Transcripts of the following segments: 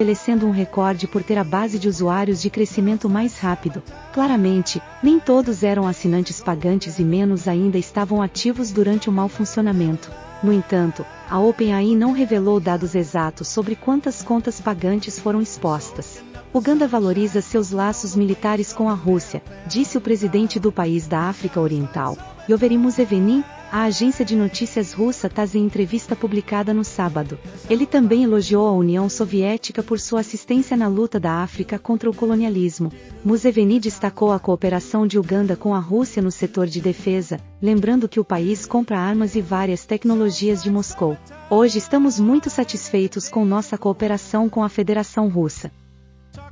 estabelecendo um recorde por ter a base de usuários de crescimento mais rápido. Claramente, nem todos eram assinantes pagantes e menos ainda estavam ativos durante o mau funcionamento. No entanto, a OpenAI não revelou dados exatos sobre quantas contas pagantes foram expostas. Uganda valoriza seus laços militares com a Rússia, disse o presidente do país da África Oriental, Yoweri Museveni, à agência de notícias russa TASS em entrevista publicada no sábado. Ele também elogiou a União Soviética por sua assistência na luta da África contra o colonialismo. Museveni destacou a cooperação de Uganda com a Rússia no setor de defesa, lembrando que o país compra armas e várias tecnologias de Moscou. Hoje estamos muito satisfeitos com nossa cooperação com a Federação Russa.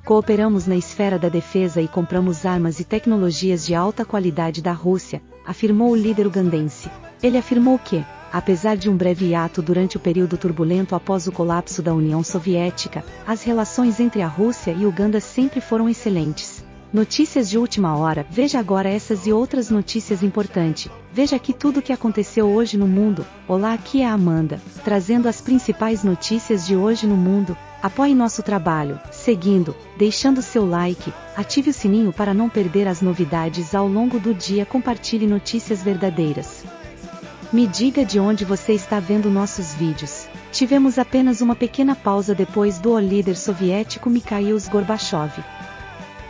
Cooperamos na esfera da defesa e compramos armas e tecnologias de alta qualidade da Rússia, afirmou o líder ugandense. Ele afirmou que, apesar de um breve hiato durante o período turbulento após o colapso da União Soviética, as relações entre a Rússia e Uganda sempre foram excelentes. Notícias de última hora. Veja agora essas e outras notícias importantes. Veja aqui tudo o que aconteceu hoje no mundo. Olá, aqui é a Amanda, trazendo as principais notícias de hoje no mundo. Apoie nosso trabalho, seguindo, deixando seu like, ative o sininho para não perder as novidades ao longo do dia, compartilhe notícias verdadeiras. Me diga de onde você está vendo nossos vídeos. Tivemos apenas uma pequena pausa depois do líder soviético Mikhail Gorbachev.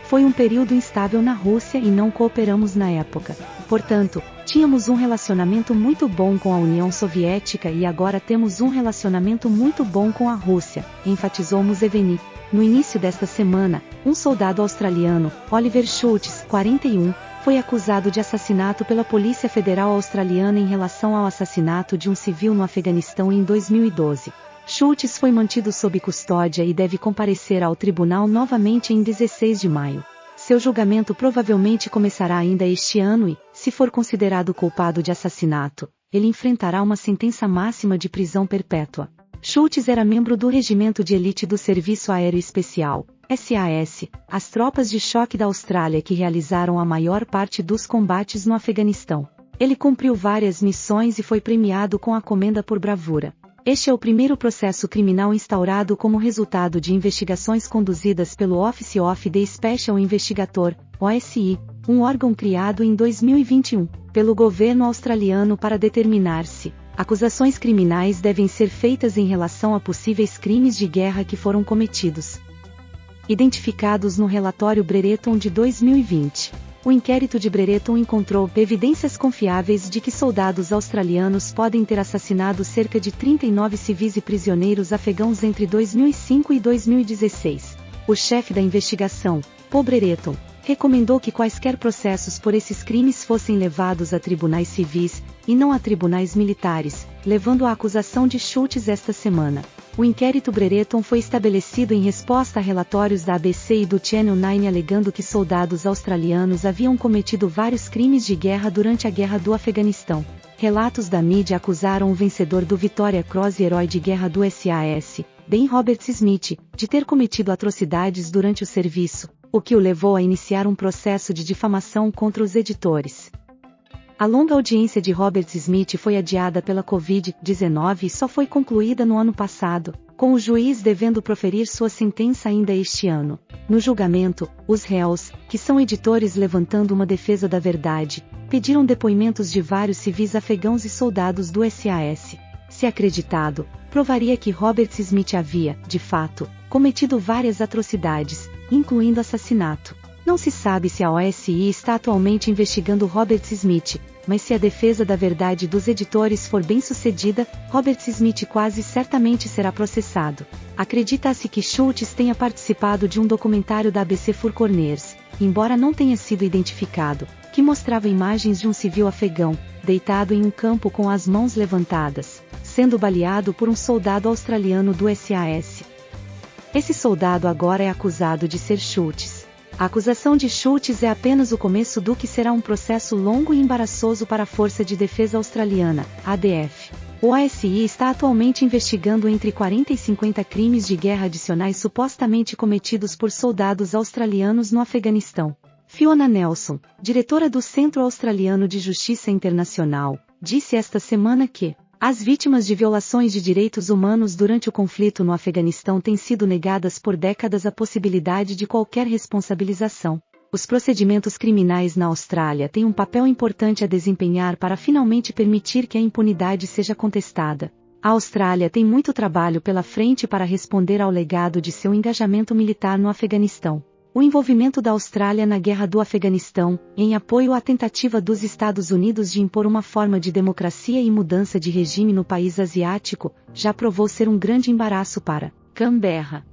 Foi um período instável na Rússia e não cooperamos na época. Portanto, tínhamos um relacionamento muito bom com a União Soviética e agora temos um relacionamento muito bom com a Rússia, enfatizou Museveni. No início desta semana, um soldado australiano, Oliver Schultz, 41, foi acusado de assassinato pela Polícia Federal Australiana em relação ao assassinato de um civil no Afeganistão em 2012. Schultz foi mantido sob custódia e deve comparecer ao tribunal novamente em 16 de maio. Seu julgamento provavelmente começará ainda este ano e, se for considerado culpado de assassinato, ele enfrentará uma sentença máxima de prisão perpétua. Schultz era membro do Regimento de Elite do Serviço Aéreo Especial, SAS, as tropas de choque da Austrália que realizaram a maior parte dos combates no Afeganistão. Ele cumpriu várias missões e foi premiado com a Comenda por Bravura. Este é o primeiro processo criminal instaurado como resultado de investigações conduzidas pelo Office of the Special Investigator, OSI, um órgão criado em 2021, pelo governo australiano para determinar se acusações criminais devem ser feitas em relação a possíveis crimes de guerra que foram cometidos. Identificados no relatório Brereton de 2020. O inquérito de Brereton encontrou evidências confiáveis de que soldados australianos podem ter assassinado cerca de 39 civis e prisioneiros afegãos entre 2005 e 2016. O chefe da investigação, Paul Brereton, recomendou que quaisquer processos por esses crimes fossem levados a tribunais civis, e não a tribunais militares, levando à acusação de Schultz esta semana. O inquérito Brereton foi estabelecido em resposta a relatórios da ABC e do Channel 9 alegando que soldados australianos haviam cometido vários crimes de guerra durante a Guerra do Afeganistão. Relatos da mídia acusaram o vencedor do Victoria Cross e herói de guerra do SAS, Ben Roberts-Smith, de ter cometido atrocidades durante o serviço, o que o levou a iniciar um processo de difamação contra os editores. A longa audiência de Roberts-Smith foi adiada pela Covid-19 e só foi concluída no ano passado, com o juiz devendo proferir sua sentença ainda este ano. No julgamento, os réus, que são editores levantando uma defesa da verdade, pediram depoimentos de vários civis afegãos e soldados do SAS. Se acreditado, provaria que Roberts-Smith havia, de fato, cometido várias atrocidades, incluindo assassinato. Não se sabe se a OSI está atualmente investigando Roberts-Smith, mas se a defesa da verdade dos editores for bem sucedida, Roberts-Smith quase certamente será processado. Acredita-se que Schultz tenha participado de um documentário da ABC Four Corners, embora não tenha sido identificado, que mostrava imagens de um civil afegão, deitado em um campo com as mãos levantadas, sendo baleado por um soldado australiano do SAS. Esse soldado agora é acusado de ser Schultz. A acusação de Schultz é apenas o começo do que será um processo longo e embaraçoso para a Força de Defesa Australiana, ADF. O OSI está atualmente investigando entre 40 e 50 crimes de guerra adicionais supostamente cometidos por soldados australianos no Afeganistão. Fiona Nelson, diretora do Centro Australiano de Justiça Internacional, disse esta semana que As vítimas de violações de direitos humanos durante o conflito no Afeganistão têm sido negadas por décadas a possibilidade de qualquer responsabilização. Os procedimentos criminais na Austrália têm um papel importante a desempenhar para finalmente permitir que a impunidade seja contestada. A Austrália tem muito trabalho pela frente para responder ao legado de seu engajamento militar no Afeganistão. O envolvimento da Austrália na Guerra do Afeganistão, em apoio à tentativa dos Estados Unidos de impor uma forma de democracia e mudança de regime no país asiático, já provou ser um grande embaraço para Canberra.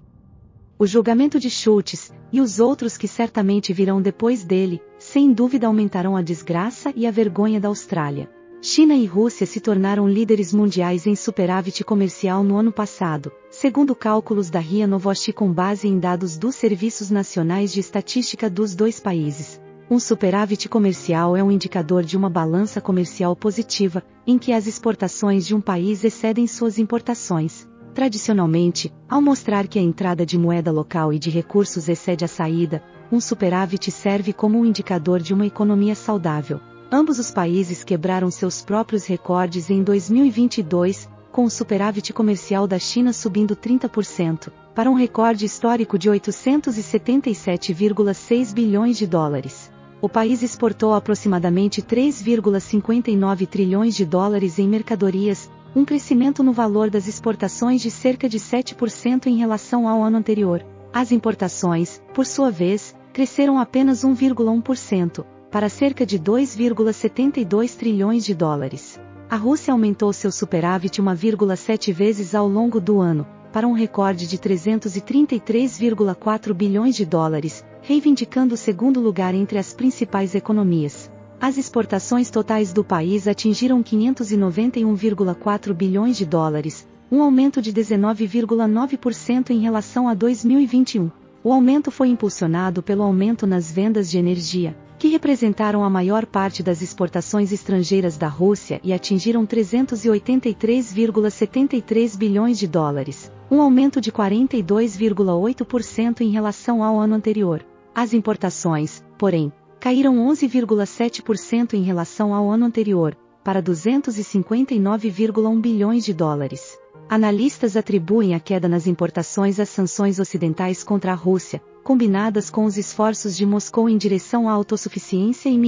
O julgamento de Schultz, e os outros que certamente virão depois dele, sem dúvida aumentarão a desgraça e a vergonha da Austrália. China e Rússia se tornaram líderes mundiais em superávit comercial no ano passado, segundo cálculos da RIA Novosti com base em dados dos Serviços Nacionais de Estatística dos dois países. Um superávit comercial é um indicador de uma balança comercial positiva, em que as exportações de um país excedem suas importações. Tradicionalmente, ao mostrar que a entrada de moeda local e de recursos excede a saída, um superávit serve como um indicador de uma economia saudável. Ambos os países quebraram seus próprios recordes em 2022, com o superávit comercial da China subindo 30%, para um recorde histórico de 877,6 bilhões de dólares. O país exportou aproximadamente 3,59 trilhões de dólares em mercadorias, um crescimento no valor das exportações de cerca de 7% em relação ao ano anterior. As importações, por sua vez, cresceram apenas 1,1%. Para cerca de 2,72 trilhões de dólares. A Rússia aumentou seu superávit 1,7 vezes ao longo do ano, para um recorde de 333,4 bilhões de dólares, reivindicando o segundo lugar entre as principais economias. As exportações totais do país atingiram 591,4 bilhões de dólares, um aumento de 19,9% em relação a 2021. O aumento foi impulsionado pelo aumento nas vendas de energia, que representaram a maior parte das exportações estrangeiras da Rússia e atingiram 383,73 bilhões de dólares, um aumento de 42,8% em relação ao ano anterior. As importações, porém, caíram 11,7% em relação ao ano anterior, para 259,1 bilhões de dólares. Analistas atribuem a queda nas importações às sanções ocidentais contra a Rússia, combinadas com os esforços de Moscou em direção à autossuficiência e